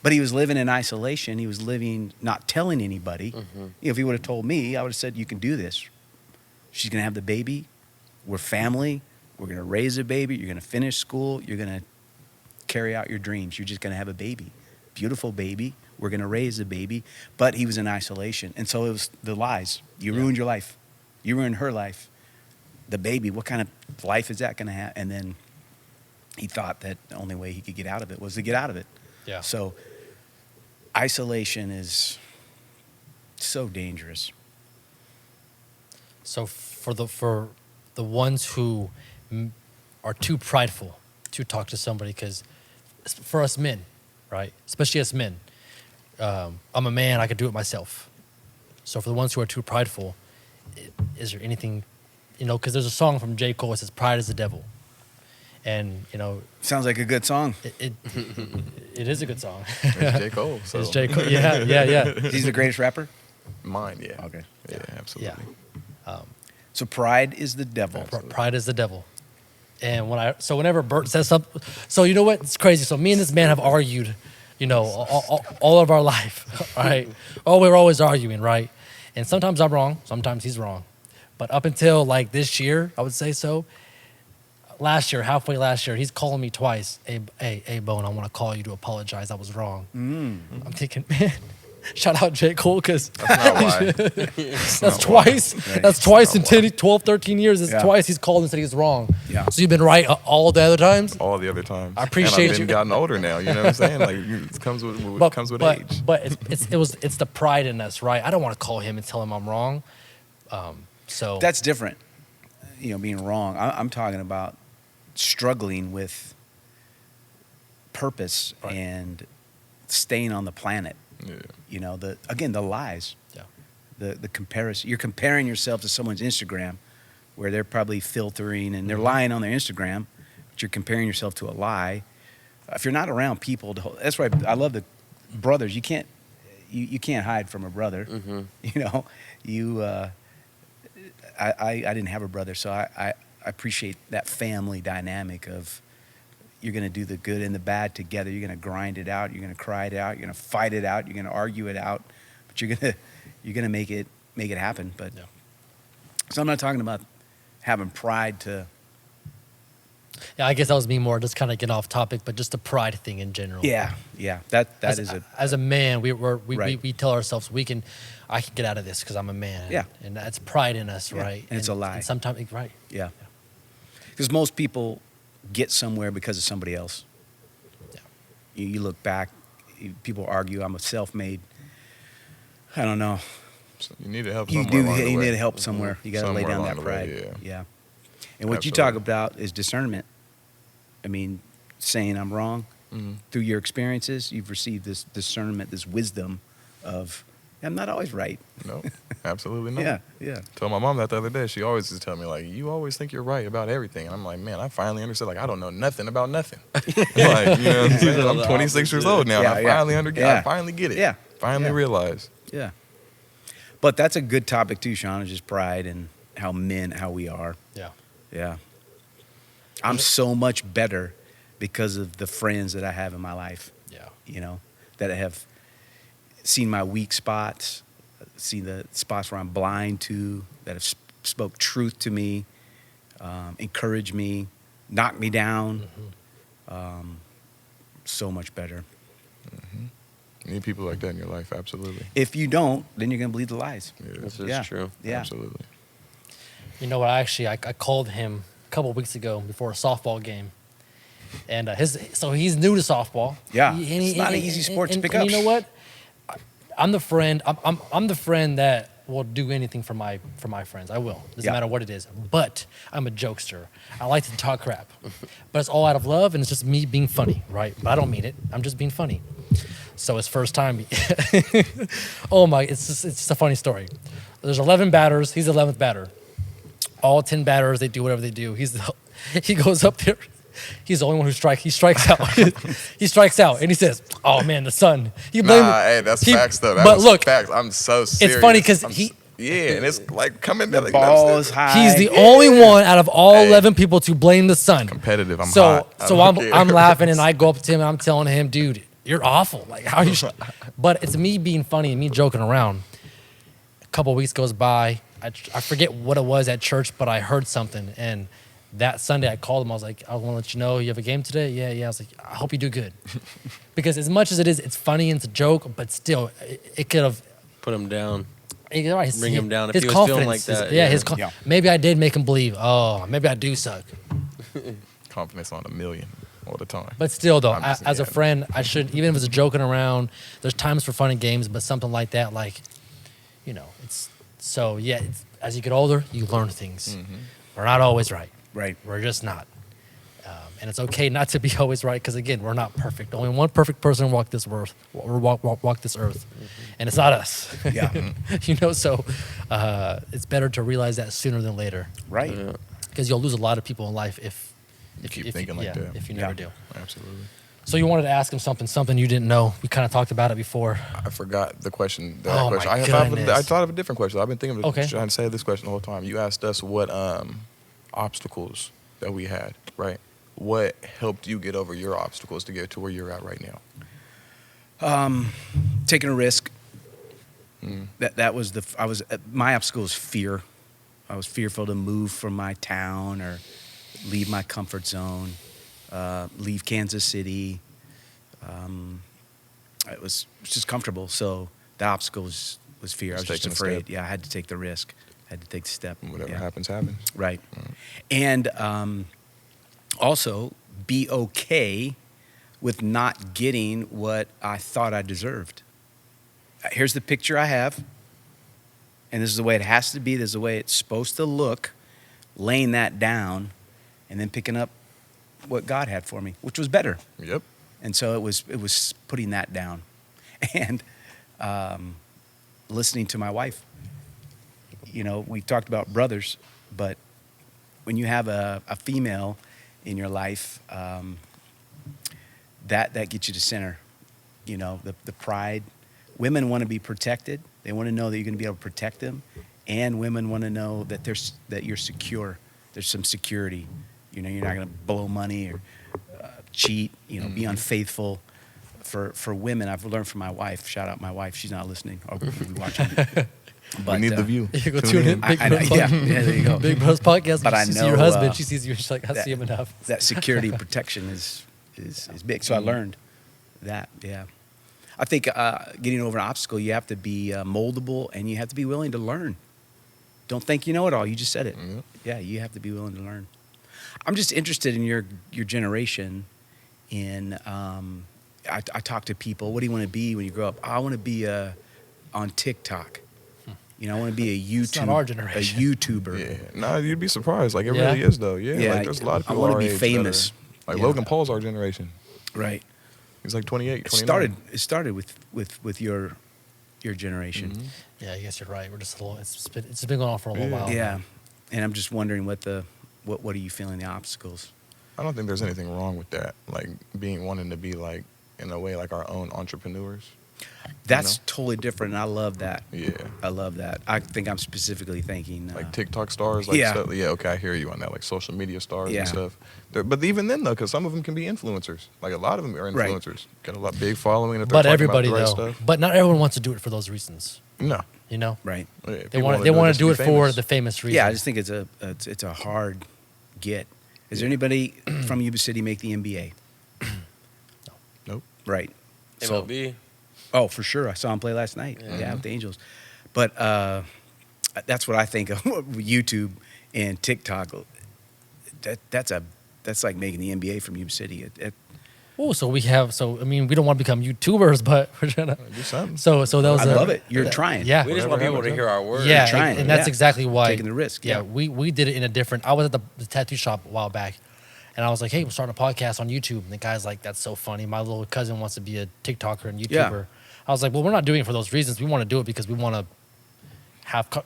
But he was living in isolation. He was living, not telling anybody. Mm-hmm. If he would have told me, I would have said, you can do this. She's going to have the baby. We're family. We're going to raise a baby. You're going to finish school. You're going to carry out your dreams. You're just going to have a baby. Beautiful baby. We're going to raise a baby. But he was in isolation. And so it was the lies. You ruined your life. You ruined her life. The baby, what kind of life is that going to have? And then he thought that the only way he could get out of it was to get out of it. Yeah. So isolation is so dangerous. So for the ones who are too prideful to talk to somebody, because for us men, right, especially us men, I'm a man, I could do it myself. So for the ones who are too prideful, is there anything, because there's a song from J. Cole that says pride is the devil. And, Sounds like a good song. it is a good song. It's J. Cole. So. It's J. Cole. Yeah. He's the greatest rapper? Mine, yeah. Okay. Yeah, absolutely. So pride is the devil. Pride is the devil. And whenever Bert says something, so you know what? It's crazy. So me and this man have argued, all of our life, right? Oh, we're always arguing, right? And sometimes I'm wrong, sometimes he's wrong. But up until like this year, I would say so. Halfway last year, he's calling me twice. Hey, Bone, I want to call you to apologize. I was wrong. I'm thinking, man, shout out J. Cole, because that's twice. Right. That's twice in 10, 12, 13 years. It's twice he's called and said he's wrong. Yeah. So you've been right all the other times? All the other times. I appreciate and I've you. gotten older now, you know what I'm saying? Like, it comes with age. But it's the pride in us, right? I don't want to call him and tell him I'm wrong. So That's different, being wrong. I'm talking about struggling with purpose and staying on the planet. Yeah. The lies. Yeah. The comparison. You're comparing yourself to someone's Instagram where they're probably filtering and they're lying on their Instagram, but you're comparing yourself to a lie. If you're not around people, that's why I love the brothers. You can't hide from a brother. Mm-hmm. I didn't have a brother, so I appreciate that family dynamic of you're going to do the good and the bad together. You're going to grind it out. You're going to cry it out. You're going to fight it out. You're going to argue it out. But you're going to make it happen. But so I'm not talking about having pride to. Yeah, I guess that was me more just kind of getting off topic, but just the pride thing in general. Yeah. That is as a man, we Right. tell ourselves I can get out of this because I'm a man. Yeah. And that's pride in us, right? And it's a lie. And sometimes, right. Yeah. Because most people get somewhere because of somebody else. Yeah. You look back, people argue, I'm a self-made. I don't know. So you need to help You somewhere do. along the You way. need help somewhere. You got to lay Somewhere down along that the way, pride. yeah. And what you talk about is discernment. I mean, saying I'm wrong. Mhm. Through your experiences, you've received this discernment, this wisdom of I'm not always right. No, absolutely not. Yeah. Told my mom that the other day. She always just tell me, like, you always think you're right about everything. And I'm like, man, I finally understood. Like, I don't know nothing about nothing. Like, you know what I'm saying? I'm 26 years old now. Yeah, and I finally get it. Yeah. Finally realize. Yeah. But that's a good topic too, Sean, is just pride and how we are. Yeah. Yeah. I'm so much better because of the friends that I have in my life. Yeah. That have seen my weak spots, seen the spots where I'm blind to, that have spoke truth to me, encouraged me, knocked me down. Mm-hmm. So much better. You need people like that in your life, absolutely. If you don't, then you're going to believe the lies. Yeah. This Yeah. is true. Yeah. Absolutely. You know what? I called him a couple of weeks ago before a softball game. And so he's new to softball. Yeah. It's not an easy sport to pick up. And you know what? I'm the friend. I'm the friend that will do anything for my friends. I will. Doesn't matter what it is. But I'm a jokester. I like to talk crap. But it's all out of love, and it's just me being funny, right? But I don't mean it. I'm just being funny. So his first time, it's just a funny story. There's 11 batters. He's the 11th batter. All 10 batters, they do whatever they do. He goes up there. He's the only one who strikes. He strikes out. He strikes out, and he says, "Oh man, the sun." Hey, that's facts though. But look, facts. I'm so serious. it's funny because Yeah, and it's like coming The down. ball is high. He's the only one out of all 11 people to blame the sun. Competitive. I'm so hot. so I'm laughing and I go up to him and I'm telling him, dude, you're awful. Like how you? But it's me being funny and me joking around. A couple of weeks goes by. I forget what it was at church, but I heard something. And that Sunday I called him. I was like, I want to let you know you have a game today. Yeah. I was like, I hope you do good. Because as much as it is, it's funny and it's a joke, but still, it could have Put him down. Bring him down if he was feeling like that. Yeah. Maybe I did make him believe. Oh, maybe I do suck. Confidence on 1,000,000 all the time. But still, though, I'm just- as a yeah. friend, I should, even if it's a joking around, there's times for fun and games, but something like that, like, it's so, yeah, as you get older, you learn things. Mm-hmm. We're not always right. Right. We're just not. And it's okay not to be always right because, again, we're not perfect. Only one perfect person walked this earth, walk this earth, and it's not us. Yeah. So it's better to realize that sooner than later Right. Yeah. because you'll lose a lot of people in life if keep thinking like that. if you never Yeah. do. Absolutely. So you wanted to ask him something you didn't know. We kind of talked about it before. I forgot the question. Oh, my I goodness. thought of a different question. I've been thinking of Okay. trying to say this question the whole time. You asked us what obstacles that we had, right? What helped you get over your obstacles to get to where you're at right now? Taking a risk. Mm. That was my obstacle was fear. I was fearful to move from my town or leave my comfort zone, leave Kansas City. It was just comfortable. So the obstacle was fear. I was Just just taking a afraid. step. Yeah, I had to take the risk. I had to take the step. Whatever Yeah. happens, happens. Right. And also be okay with not getting what I thought I deserved. Here's the picture I have, and this is the way it has to be. This is the way it's supposed to look, laying that down, and then picking up what God had for me, which was better. Yep. And so it was putting that down and listening to my wife. We talked about brothers, but when you have a female in your life, that gets you to center. The pride. Women want to be protected. They want to know that you're going to be able to protect them, and women want to know that that you're secure. There's some security. You're not going to blow money or cheat. Be unfaithful. For women, I've learned from my wife. Shout out my wife. She's not listening. I'll be watching. We need the view. You go tune in. Big Brothers yeah, there you go. Big Brothers Podcast. But I She sees know, your husband. She sees you. She's like, I see him enough. That security protection is big. So I learned that. Yeah, I think getting over an obstacle, you have to be moldable and you have to be willing to learn. Don't think you know it all. You just said it. Yep. Yeah, you have to be willing to learn. I'm just interested in your generation. I talk to people. What do you want to be when you grow up? I want to be on TikTok. I want to be a It's not our generation. a YouTuber. Yeah. No, you'd be surprised. Like, it Yeah. really is, though. Yeah. Yeah, Like, there's a lot of I people wanna our be age that famous. are- like, Yeah. Logan Paul's our generation. Right. He's like 28, It 29. started with your generation. Mhm. Yeah, I guess you're right. We're just a little. It's been going on for a little Yeah. while. Yeah, and I'm just wondering what are you feeling the obstacles? I don't think there's anything wrong with that. Like, wanting to be, like, in a way, like our own entrepreneurs. That's totally different. And I love that. Yeah. I love that. I think I'm specifically thinking Like TikTok stars, like yeah. stuff. Yeah, okay, I hear you on that. Like social media stars Yeah. and stuff. But even then, though, because some of them can be influencers. Like a lot of them are Right. influencers. Got a lot big following. If they're But talking everybody about the right though. stuff. But not everyone wants to do it for those reasons. No. right. Yeah, They people want wanna they want just to do be it for famous. the famous reason. Yeah, I just think it's a hard get. Is there anybody from Yuba City make the NBA? Nope. Right. So, MLB. oh, for sure. I saw him play last night. Yeah, with the Angels. But that's what I think of YouTube and TikTok. That's like making the NBA from Yuba City. Oh, so we don't want to become YouTubers, but we're trying to. Do something. So that was. I love it. You're trying. Yeah. We just Whatever want people happens, to hear our words. Yeah, trying, and that's yeah. exactly why Taking the risk, yeah. we did it in a different. I was at the tattoo shop a while back, and I was like, "Hey, we're starting a podcast on YouTube." And the guy's like, "That's so funny. My little cousin wants to be a TikToker and YouTuber." Yeah. I was like, "Well, we're not doing it for those reasons. We want to do it because we want to have." Good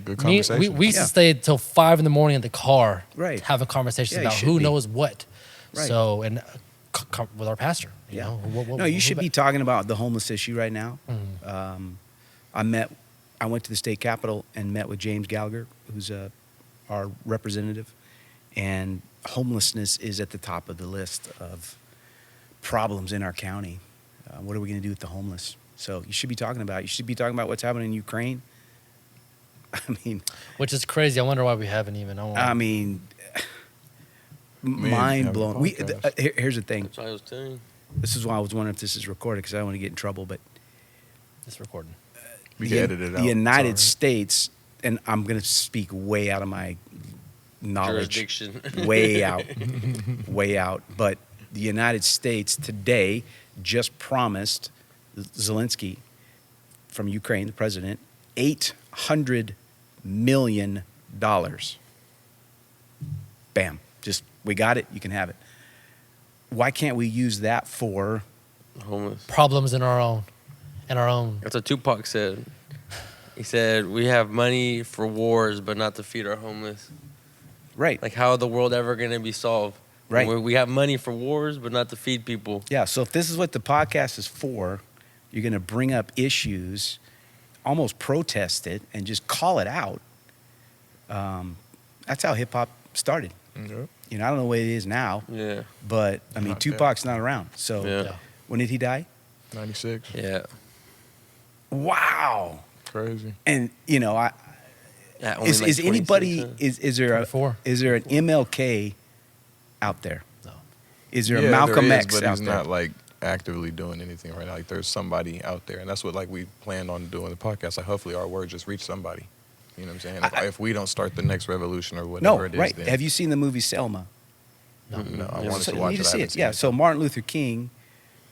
We conversation. used Yeah. to stay till 5 in the morning in the car, Right. having conversations Yeah, you about should who be. knows what. Right. So and with our pastor, Yeah. No, you should be talking about the homeless issue right now. I met I went to the state capitol and met with James Gallagher, who's our representative, and homelessness is at the top of the list of problems in our county. What are we going to do with the homeless? So you should be talking about what's happening in Ukraine. I mean, Which is crazy. I wonder why we haven't even. Mind blown. Here's the thing. That's what I was telling you. This is why I was wondering if this is recorded, because I don't want to get in trouble. But It's recording. We can edit it out. The United Sorry. States, and I'm going to speak way out of my knowledge. Jurisdiction. Way out. Way out. But the United States today just promised Zelensky from Ukraine, the president, $800 million. Bam. Just, we got it. You can have it. Why can't we use that for Homeless. Problems in our own. That's what Tupac said. He said, we have money for wars, but not to feed our homeless. right? Like, how are the world ever going to be solved? Right. We have money for wars, but not to feed people. Yeah. So if this is what the podcast is for, you're going to bring up issues, almost protest it, and just call it out. That's how hip hop started. Yep. You know, I don't know what it is now, Yeah. but I mean, Not Tupac's not around. So Yeah. when did he die? 96. Yeah. Wow. Crazy. And you know, Yeah, only is like anybody 26, is there 24. is there an MLK out there? No. Is there Yeah, a Malcolm there is, X but out he's there? not like actively doing anything right now. Like there's somebody out there, and that's what like we planned on doing the podcast. Like hopefully our word just reach somebody. You know what I'm saying? If we don't start the next revolution or No, whatever it is, right. then Have you seen the movie Selma? no, I Yeah. wanted So to you watch need it. to I see haven't it. seen Yeah. it. So Martin Luther King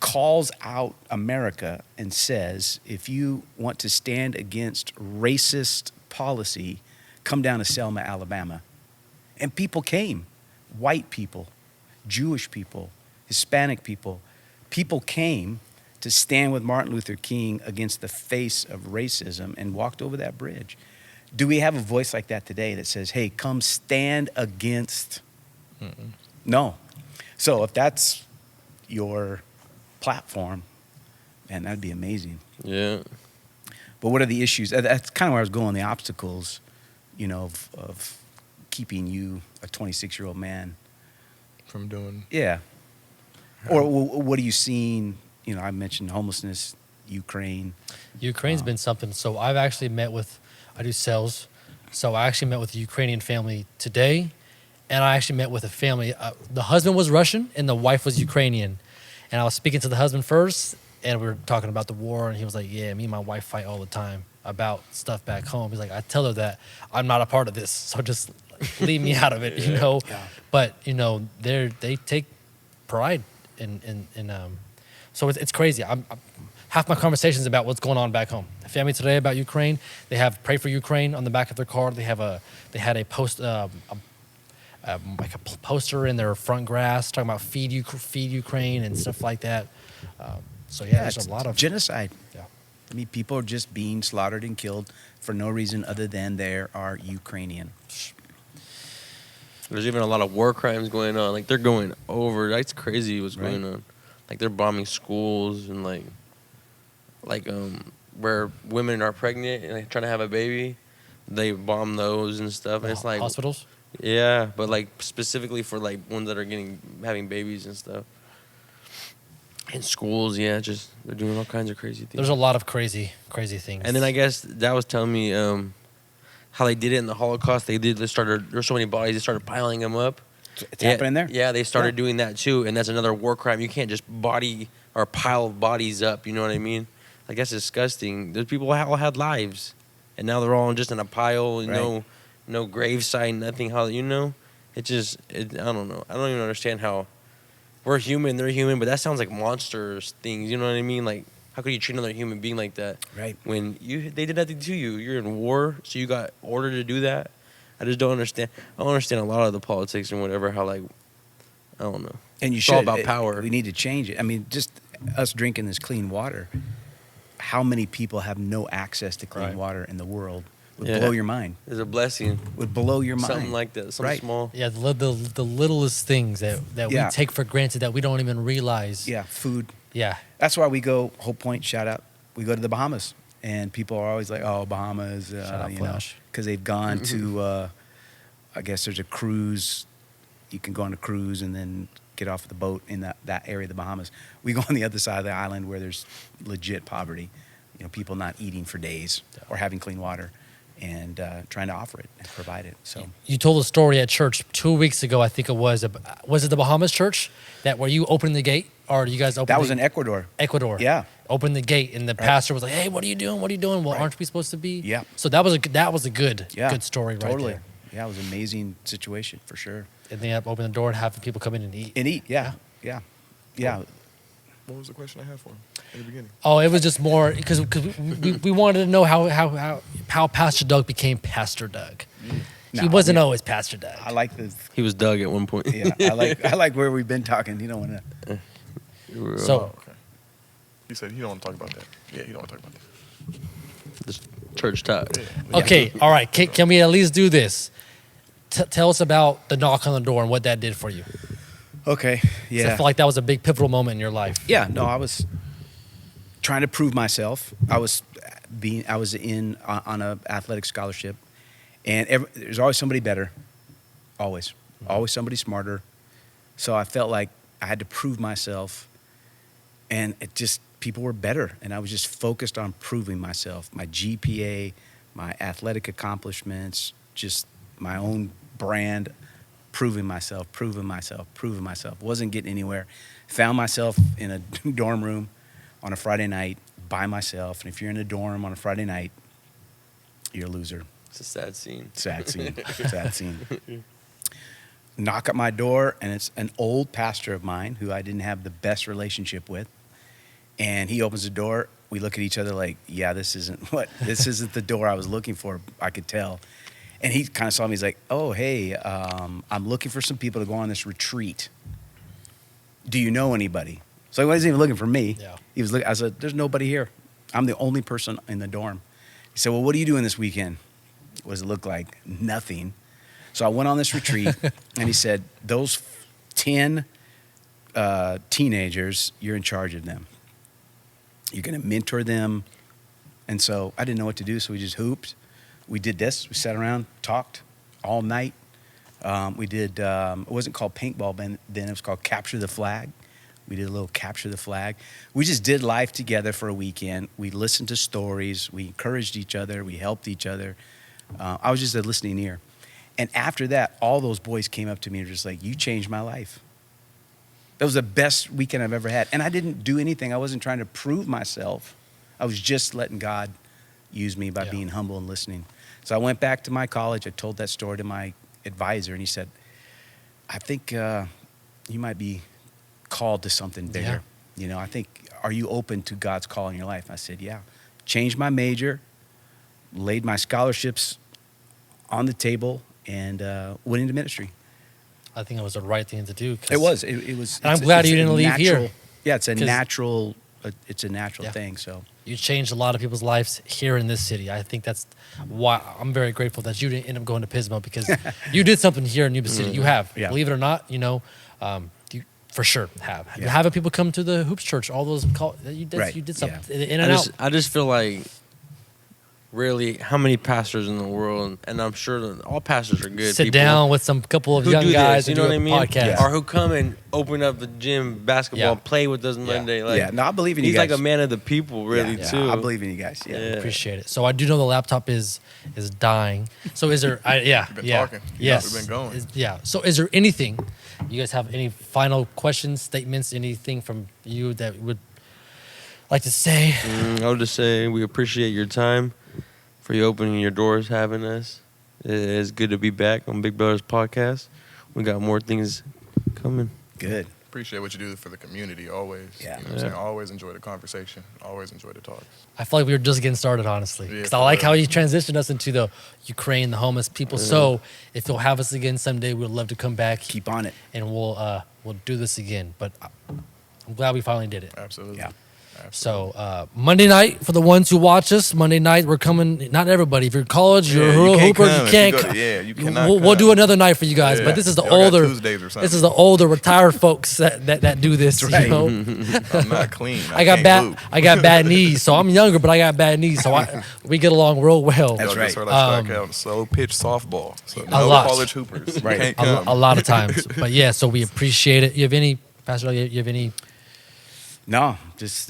calls out America and says, if you want to stand against racist policy, come down to Selma, Alabama. And people came. White people, Jewish people, Hispanic people. People came to stand with Martin Luther King against the face of racism and walked over that bridge. Do we have a voice like that today that says, hey, come stand against? No. So if that's your platform, man, that'd be amazing. Yeah. But what are the issues? That's kind of where I was going, the obstacles, you know, of keeping you, a 26-year-old man. From doing. Yeah. Or what are you seeing? You know, I mentioned homelessness, Ukraine. Ukraine's been something. So I've actually I do sales. So I actually met with a Ukrainian family today. And I actually met with a family. The husband was Russian and the wife was Ukrainian. And I was speaking to the husband first, and we were talking about the war. And he was like, yeah, me and my wife fight all the time about stuff back home. He's like, I tell her that I'm not a part of this. So just leave me out of it, you know. Yeah. But, you know, they take pride in so it's crazy. I'm half my conversations about what's going on back home. The family today about Ukraine. They have "Pray for Ukraine" on the back of their car. They had a post like a poster in their front grass talking about feed Ukraine and stuff like that. So yeah, there's it's a lot of genocide. Yeah. I mean, people are just being slaughtered and killed for no reason other than they are Ukrainian. There's even a lot of war crimes going on. Like, they're going over. That's crazy what's Right. going on. Like, they're bombing schools and, like where women are pregnant and like, trying to have a baby. They bomb those and stuff. And it's like, hospitals. yeah, but, like, specifically for, like, ones that are having babies and stuff. In schools, yeah, just they're doing all kinds of crazy things. There's a lot of crazy things. And then I guess that was telling me how they did it in the Holocaust. There's so many bodies, they started piling them up. It's happening there? Yeah, they started Yeah. doing that too, and that's another war crime. You can't just body or pile bodies up. You know what I mean? Like, that's disgusting. There's people who all had lives, and now they're all just in a pile. Right. No gravesite, nothing. How you know? I don't know. I don't even understand how we're human. They're human, but that sounds like monsters things. You know what I mean? Like, how could you treat another human being like that? Right. When they did nothing to you. You're in war, so you got ordered to do that. I just don't understand. I don't understand a lot of the politics and whatever. How, like, I don't know. And you It's should. all about power. We need to change it. I mean, just us drinking this clean water, how many people have no access to clean Right. water in the world would Yeah. blow your mind. It's a blessing. Would blow your mind. Something like that. Something Right. small. Yeah, the littlest things that Yeah. we take for granted that we don't even realize. Yeah, food. Yeah. That's why we go, Whole Point, shout out, we go to the Bahamas and people are always like, "Oh, Bahamas," Shout out you know, Flash. because they've gone to. I guess there's a cruise. You can go on a cruise and then get off the boat in that area of the Bahamas. We go on the other side of the island where there's legit poverty. You know, people not eating for days or having clean water, and trying to offer it and provide it. So You told a story at church 2 weeks ago, I think it was. Was it the Bahamas church that where you opened the gate, or you guys opened? that was in Ecuador. Ecuador. Yeah. Opened the gate, and the pastor was like, "Hey, what are you doing? What are you doing? Well, aren't we supposed to be?" Yeah. So that was a good story right Totally. there. Yeah, it was an amazing situation for sure. And then open the door and have people come in and eat. And eat, yeah. What was the question I had for him in the beginning? Oh, it was just more because we wanted to know how Pastor Doug became Pastor Doug. He No, wasn't yeah. always Pastor Doug. I like the He was Doug at one point. yeah. I like where we've been talking. You don't want to. So Okay. He said he don't want to talk about that. Yeah, he don't want to talk about that. This church talk. Yeah. okay, all right. Can we at least do this? Tell us about the knock on the door and what that did for you. Okay. 'Cause Yeah. I feel like that was a big pivotal moment in your life. Yeah. No, I was trying to prove myself. I was on a athletic scholarship, and there's always somebody better. Always somebody smarter. So I felt like I had to prove myself, and people were better, and I was just focused on proving myself. My GPA, my athletic accomplishments, just my own brand, proving myself. Wasn't getting anywhere. Found myself in a dorm room on a Friday night by myself. And if you're in a dorm on a Friday night, you're a loser. It's a sad scene. Sad scene. Knock at my door, and it's an old pastor of mine who I didn't have the best relationship with. And he opens the door. We look at each other like, yeah, this isn't the door I was looking for. I could tell. And he kind of saw me. He's like, "Oh, hey, I'm looking for some people to go on this retreat. Do you know anybody?" So he wasn't even looking for me. Yeah. He was looking. I said, "There's nobody here. I'm the only person in the dorm." He said, "Well, what are you doing this weekend?" What does it look like? Nothing. So I went on this retreat, and he said, "Those 10 teenagers, you're in charge of them. You're going to mentor them." And so I didn't know what to do, so we just hooped. We did this. We sat around, talked all night. We did, it wasn't called paintball then, it was called Capture the Flag. We did a little Capture the Flag. We just did life together for a weekend. We listened to stories. We encouraged each other. We helped each other. I was just a listening ear. And after that, all those boys came up to me and were just like, "You changed my life." That was the best weekend I've ever had. And I didn't do anything. I wasn't trying to prove myself. I was just letting God use me by being humble and listening. So I went back to my college. I told that story to my advisor, and he said, "I think you might be called to something bigger. You know, are you open to God's call in your life?" I said, "Yeah." Changed my major, laid my scholarships on the table, and went into ministry. I think it was the right thing to do. It was. It was. And I'm glad you didn't leave here. Yeah, it's a natural. It's a natural thing. So you changed a lot of people's lives here in this city. I think that's why I'm very grateful that you didn't end up going to Pismo, because you did something here in Yuba City. You have, believe it or not, you for sure have. Having people come to the Hoops Church, all those you did something in and out. I just feel like, really, how many pastors in the world, and I'm sure that all pastors are good Sit people, down with some couple of who young do guys this, you and know do what I a mean? podcast. Or who come and open up the gym, basketball, and play with us Monday. Like, no, I believe in you he's guys. like a man of the people, really, too. I believe in you guys. Yeah. Appreciate it. So I do know the laptop is dying. So is there? We've been talking. Yes. We've been going. So is there anything? You guys have any final questions, statements, anything from you that would like to say? I would just say we appreciate your time, for you opening your doors, having us. It's good to be back on Big Brothers Podcast. We got more things coming. Good. Appreciate what you do for the community always. Yeah. You know what I'm saying? Always enjoy the conversation. Always enjoy the talks. I feel like we were just getting started, honestly. Yeah, Because I like how you transitioned us into the Ukraine, the homeless people. So if you'll have us again someday, we'd love to come back. Keep on it. And we'll do this again. But I'm glad we finally did it. Absolutely. Yeah. So Monday night, for the ones who watch us, Monday night we're coming. Not everybody. If you're in college, you're a hooper, you can't. You cannot. We'll do another night for you guys. Yeah. But this is the Y'all got older. Tuesdays or something. This is the older retired folks that do this. That's right. You know? I'm not clean. I got bad knees, so I'm younger, but I got bad knees, so we get along real well. That's right. Slow pitch softball. So A no lot. college hoopers. Right. You can't come. A lot of times. But yeah, so we appreciate it. You have any, Pastor? You have any? No, just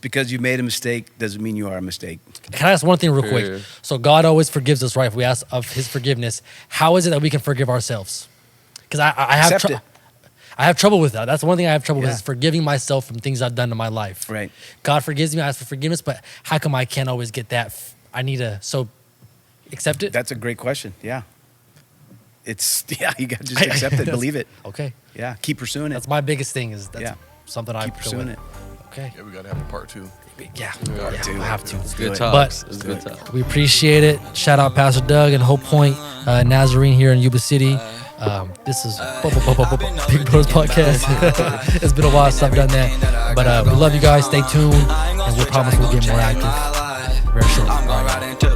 because you made a mistake doesn't mean you are a mistake. Can I ask one thing real quick? Yeah. So God always forgives us, right? If we ask of His forgiveness, how is it that we can forgive ourselves? Because I have Accept it. I have trouble with that. That's one thing I have trouble with Yeah. is forgiving myself from things I've done in my life. Right. God forgives me. I ask for forgiveness, but how come I can't always get that? I need to accept it. That's a great question. Yeah. You got to just accept it, believe it. Okay. Yeah, keep pursuing it. That's my biggest thing. Is that's Yeah. something I Keep pursuing it. Okay. Yeah, we gotta have a part 2. Yeah. to. I have to. Let's do Good it. talks. But- It's good talk. We appreciate it. Shout out Pastor Doug and Hope Point Nazarene here in Yuba City. This is Big Brothers Podcast. It's been a while since I've done that. But we love you guys. Stay tuned. And we promise we'll get more active very shortly. I'm gonna ride into